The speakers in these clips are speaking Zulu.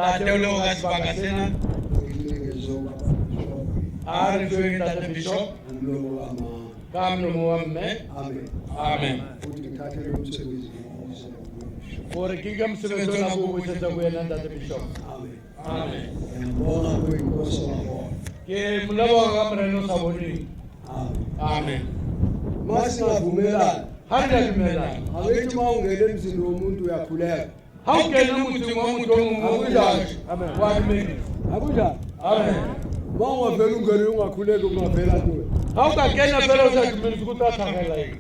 Tate lo ga sebaka sena. A re tshweng Tate Bishop. Ka molomo wa mme. Amen. Gore ke ka mosebetsi ona go busetsa go yena Tate Bishop. Amen. Ke moleboga ka morena sa boneng. Amen. Masingavumelani. Ha re dumela. Abethi mawungena emzini womuntu uyakhuleka. Ha o kena motseng wa motho o mongwe o jalo. Amen. Wa dumela. Akunjani? Amen. Mawungavela ungene ungakhuleki ungavela ntoni? Ha o ka kena fela o sa dumele go tla tlhagela eng.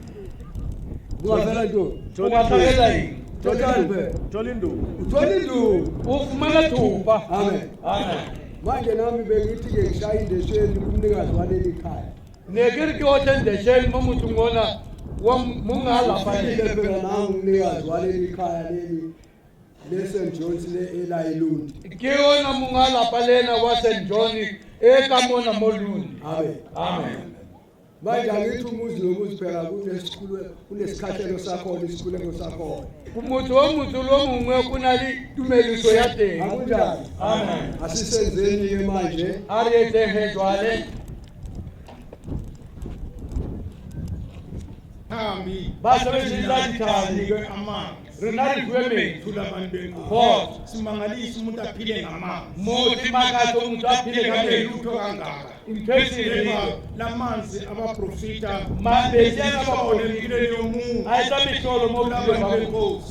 Ungavela ntoni? O ka tlhagela eng. Tholindu. Tholindu. O fumana thupa. Amen. Amen. Manje nami bengithi-ke ngishaya indesheni kumnikazi waleli khaya. Ne ke re ke o tendesheni mo motseng ona wa monga lapha Phela nangu umnikazi waleli khaya leli le-St. John's le-Elayilund. ke ona monga lapa lena wa St. John e ka mona mo Lundi. Amen. Amen. Manje angithi umuzi nomuzi phela kunesikhathelo sakhona isikhuleko sakhona. Motho o motho lo mongwe go na le tumediso ya teng. Akunjani? Amen. Asisenzeni-ke manje. A re etsege jwale. Ba sebedisa ditlhadi rena re bue metsi Simangalisi umuntu aphile ngamanzi. mo timakatso motho a phele ka metsi Lutho kangaka. ntho e serile Lamanzi abaprofita mabesi a ka babone bone impilo yomuntu. a etsa metlholo mo bophelong ba motho.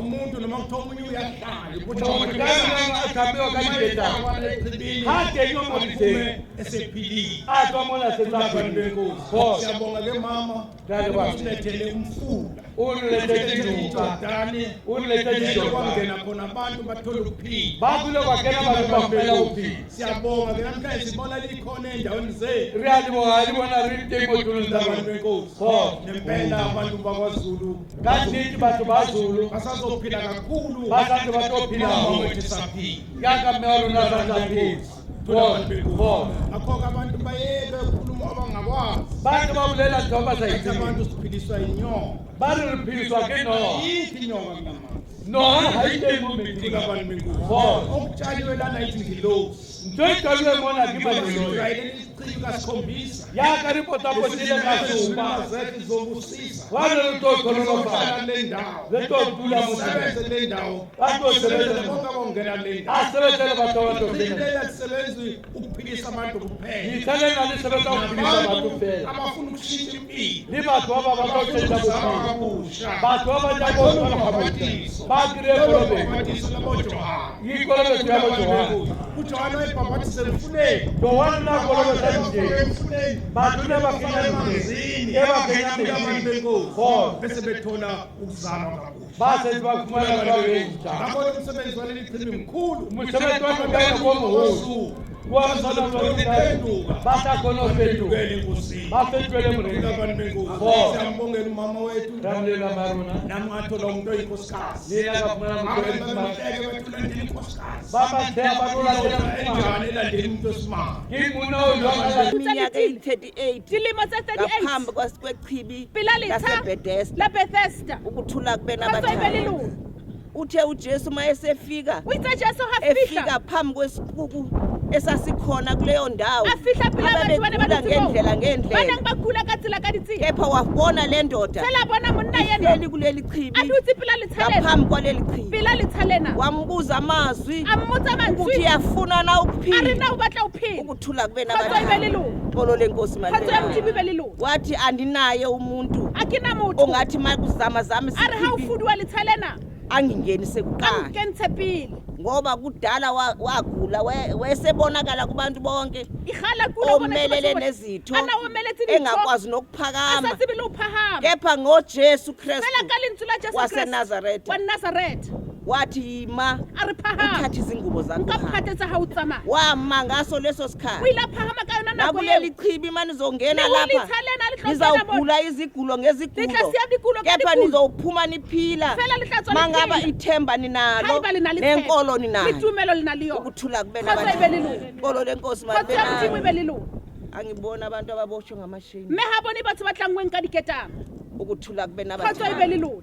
Umuntu noma kuthiwa omunye uyahlala Motho ka mong a tlhapiwa ka dibetane ha kenywa mo diteng esephilile. a tswa mona setsaphele. Siyabonga ke mama usilethele umfula. O re letsetse dinuka o re letsetse dijoka Kwangena khona abantu bathola ukuphila. ba bule kwa kena batho ba fela go phila. Siyabonga ke namhlanje sibona likhona endaweni zethu. Re a leboga le bona re le teng mo tulong tsa Abantu rona. benkosi. Nempela abantu bakwaZulu Ka nnete batho ba Zulu basazophila kakhulu. ba santse ba tlo phela Mama mo wethu saphila. yaka mme wa rona sa tsa phela. Akho abantu bayeke ukukhuluma abangakwazi. Batho ba bolela ntho ba sa itseng. Abantu siphiliswa inyoka. Ba re re pheliswa ke noga. Yithi inyoka mama. Noga ga e teng mo metsing. Abantu benkosi. Okutshaliwe lana yithi ngilosi. Ntho e qadilwe mona ke baleloi Israyeli isiqithi kasikhombisa. yaka re potapotile ka supa zethu zobusisa. wa re re tlo tlhonolofatsa Sohlala le ndawo. re tlo dula mo Sebenze le ndawo. ba tlo sebetsa Bonke abongena le ndawo. a sebetsele batho ba tlo fela. Lena lisebenzi ukuphilisa abantu kuphela. Ditshwanelo le sebetsa go phedisa batho fela Abafuna ukushintsha impilo. le batho ba ba batla go tšhetša bophelo Abusha. batho ba ba ja go tshwana ga botse ba kry-e kolobetso Babatiso laboJohane. ikolobetso ya bojoane uJohane wayebhabhatisa emfuleni. joane na kolobetsa diteng Emfuleni. batho ne ba kenya Emanzini. e ba kenya Abantu metsi benkosi. go Bese bethola ukuzalwa kabusha. ba setse ba fumana ba bentšha Ngakho umsebenzi waleli qhibi mkhulu. mosebetsi wa mokana ko mogolo kwa mosana ba sa kgone go fetoga ba fetolele morena Siyambongela umama wethu. ramolela marona Nami ngathola umuntu oyinkosikazi. le la ka fumana Abantu mosebetsi bamhleke bethulandela inkosikazi. ba ba thea ba rolatela Enjani elandela umuntu osimanga. ke monna o jwang Iminyaka eyi-38 dilemo tse 38 ngaphambi kwechibi pela letsha lasebhedesta la Bethesda ukuthula kube Khatso ibe nabathanda lilungu uthe uJesu mayesefika o itse Jesu ha fihla efika phambi kwesibuku esasikhona kuleyo ndawo a fihla pela batho ba ne ba ababegula dutse moo. ngendlela ba neng ngendlela ba kula ka tsela ka ditsela kepha wabona le ndoda fela bona monna yena ihleli kuleli a chibi dutse pela letsha lena ngaphambi kwaleli chibi pela letsha lena wambuza amazwi a mmotsa ukuthi mantswe uyafuna na a re ukuphila na o batla o phela ukuthula kube Khatso ibe nabathanda lilungu xolo lenkosi khatso ya malibela mothibi ibe lilungu wathi andinaye umuntu a ke na motho ongathi makuzama zama a re ha o isichibi fudiwa letsha lena angingenise a kuqala nkentshe pele ngoba kudala wagula wesebonakala kubantu bonke ikhala kula bona omelele nezitho ana omeletse engakwazi nokuphakama asatsibe lo phahama kepha ngoJesu fela Kristu ka lentswe la Jesu Kristu waseNazaretha wa Nazareth wathi yima a re phahama uthatha izingubo zakho nka hamba. phathetsa ha o tsamaya wama ngaso leso o sikhathi ile a phahama ka yona nako nakuleli eo chibi manizongena Le lapha ulitha lena li tlo kena nizawugula izigulo le tla ngezigulo siya dikulo ka kepha dikulo nizophuma niphila fela le tla tswa le mangaba phela. ithemba ninalo Haeba le na le nenkolo tshepo, ninalo litumelo lena le yona ukuthula kube Khatso ibe lilungu nkolo lenkosi khatso ya modimo malibela ibe lilungu angibona abantu ababoshwe ngamashini mme ha bone batho ba tlangweng ka diketama ukuthula kube khatso ibe nabathanda lilungu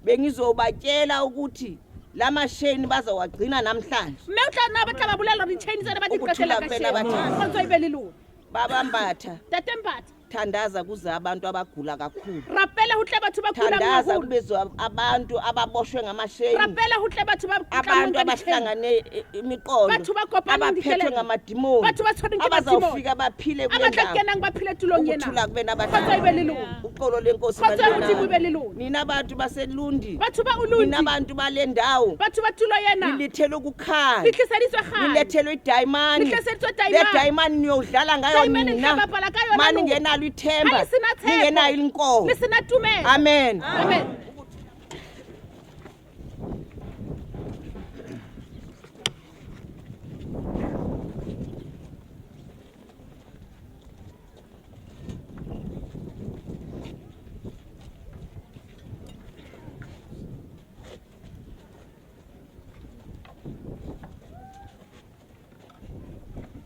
bengizobatshela ukuthi lama sheni bazawagcina namhlanje mme o tla nna ba tla ba bolela hore di-chain tsena ba di qetela ka Ukuthula kufena sheni kgotso e be le lona babambatha tatempatha thandaza kuze abantu abagula kakhulu rapele ho tle batho ba kulang thandaza haholo kubizwe abantu ababoshwe ngamasheni rapele ho tle batho ba abantu abahlangane imiqondo Batho ba kopaneng abaphethwe dikelello. ngamadimoni Batho ba tshwerweng ke abazawufika baphile kule abatla ndawo kenang ba phile tulong ena ukuthula kube kgotso e be le nabahlangana lona uxolo lenkosi kgotso ya bantwana modimo e be le lona nina abantu baselundi batho ba nina ulundi abantu bale ndawo batho ba tulo ena lilithele ukukhanya litliseditswe kgale lilethelwe idayimani Litliseditswe le dayimani. dayimani niyodlala ngayo Dayimani nina nitla bapala ka yona mani lona. ngenalo ithemba Ha le sena tshepo. ningenayo inkomo le sena tumelo amen amen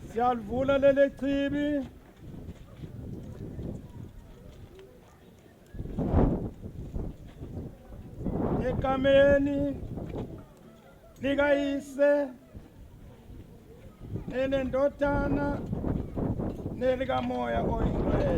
Siyalivula leli chibi. Ekameni likayise elendodana nelikamoya oyingcwele.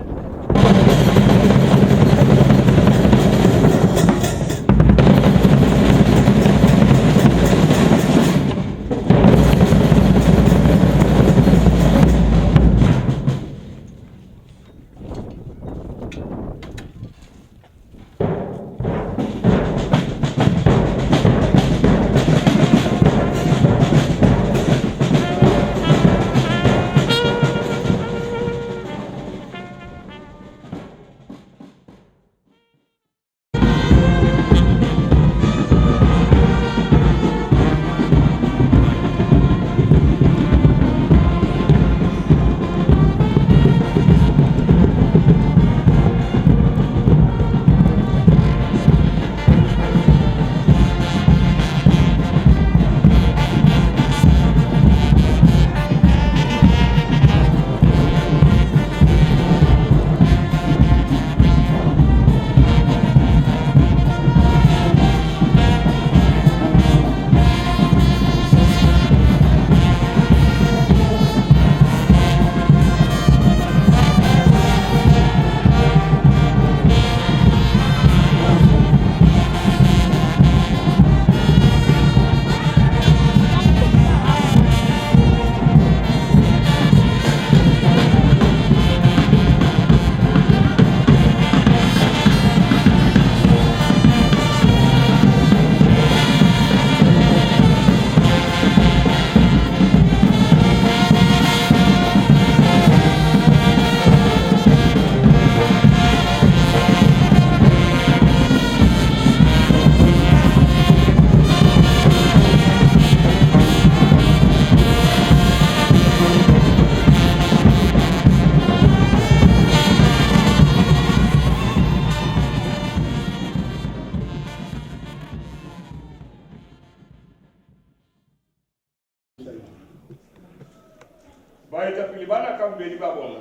baetapele bana ka bobedi ba bona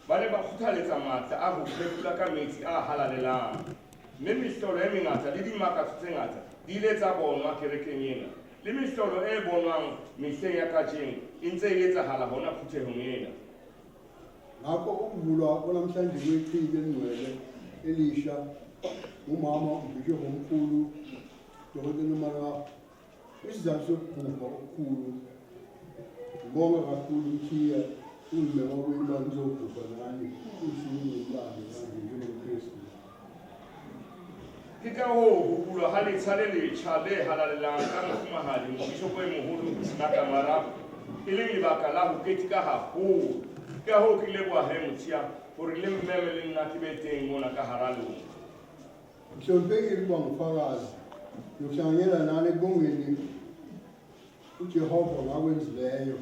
ba ne ba kgothaletsa matla a ho phekola ka metsi a halalelang mme mehlolo e mengata le dimakatso tse ngata di ile tsa bonwa kerekeng ena le mehlolo e bonwang mehleng ya kajeno e ntse e etsahala hona phuthehong ena ngakho ukuvulwa kwanamhlanje kwechibi elingcwele elisha umama umbhishobhi omkhulu Dr. Nomara isizathu sokubhubha okukhulu ngibonga kakhulu ukhiya umbeka kwimali zokubhubha nani usuku lomlando njengoKristu ke ka hoo ho bulwa ha letsha le letjha le halalelang ka mofumahadi mobishopo e moholo Ngaka Marapo e leng lebaka la ho ketika haholo ka hoo ke leboha he motjha hore le mmeme le nna ke be teng mona ka hara lona Mhloniphekile ukuba ngufakazi yokuhlanganyela nani ebongeni uJehova ngakwenzileyo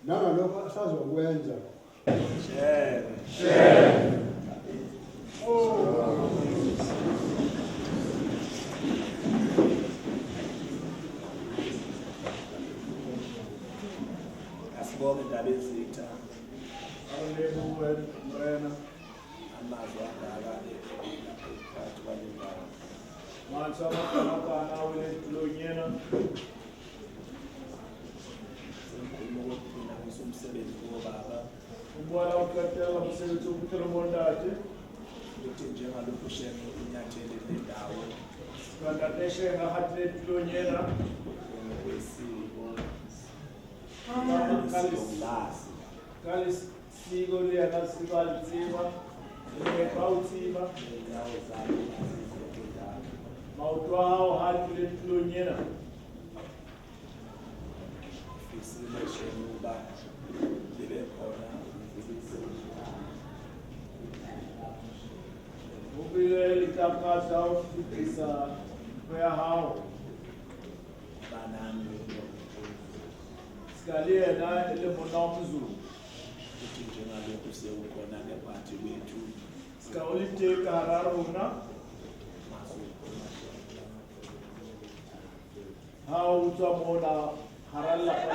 nangalokho asazokwenza asibonge indaba ezitha Aleluya wena. amazwi angaka phakathi kwalendawo Manje amakanakana welonyena. Sengikhuluma ukugcina umsebenzi wobaba. Ubona ukhathala umsebenzi wokutholomondaje. Ukuthi njengalokhu sheme unyathele nendawo. Kandateshe ngahatle lonyena. Ngokwesiko. Kalisi. Kalisiko liyana sibalitsima. Bautsiba. Indawo zabo azizokudala. Mautwa hao hatle lonyena. Ifisile sheme uba libe khona. Ubile itakasa ufitisa kwa hao. Banami Skalie na ele monomzulu. ukuthi njengalokhu sekukhona ngephathi kwethu Skauliteka hararuna. Hao utamona harala kwa